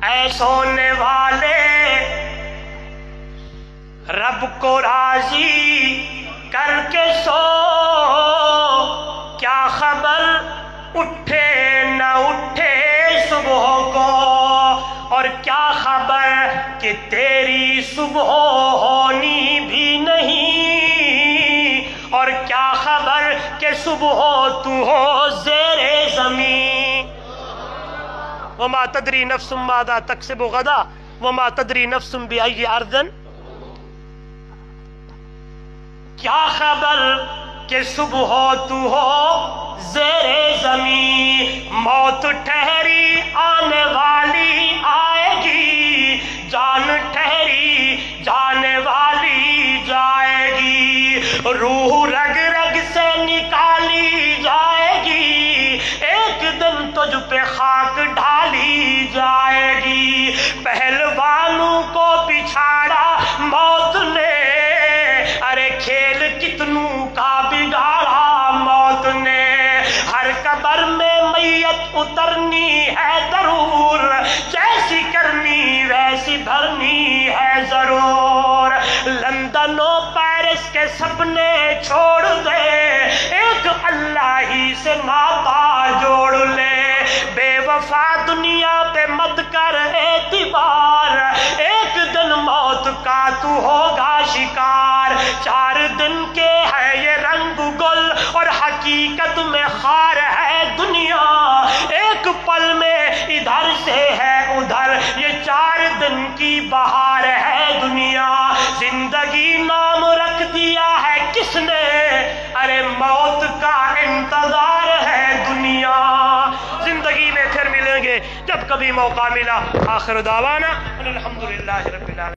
اے سونے والے رب کو راضی کر کے سو، کیا خبر اٹھے نہ اٹھے صبح کو، اور کیا خبر کہ تیری صبح ہونی بھی نہیں، اور کیا خبر کہ صبح تو ہو زیر زمین۔ وما تدری نفس ماذا تکسب غدا وما تدری نفس بأی ارض، کیا خبر کہ صبح تو ہو زیر زمین۔ موت ٹھہری آنے والی آئے گی، جان ٹھہری جانے والی جائے گی، روح رگ رگ سے نکالی جائے گی، ایک دن تجھ پہ خاک ڈالی جائے گی۔ پہلوانوں کو پچھاڑا موت نے، ارے کھیل کتنوں کا بگاڑا موت نے۔ ہر قبر میں میت اترنی ہے ضرور، جیسی کرنی ویسی بھرنی ہے ضرور۔ لندن و پیرس کے سپنے چھوڑ دے، ایک اللہ ہی سے ناتا جوڑ لے۔ بے وفا دنیا پہ مت کر اعتبار، ایک دن موت کا تو ہوگا شکار۔ 4 دن کے ہے یہ رنگ گل اور حقیقت میں خار ہے دنیا، ایک پل میں ادھر سے ہے ادھر، یہ 4 دن کی بہار ہے دنیا۔ زندگی نام رکھ دیا ہے کس نے، ارے موت کا انتظار ہے دنیا۔ زندگی میں پھر ملیں گے جب کبھی موقع ملا۔ آخر دعوانا الحمدللہ رب العالمین۔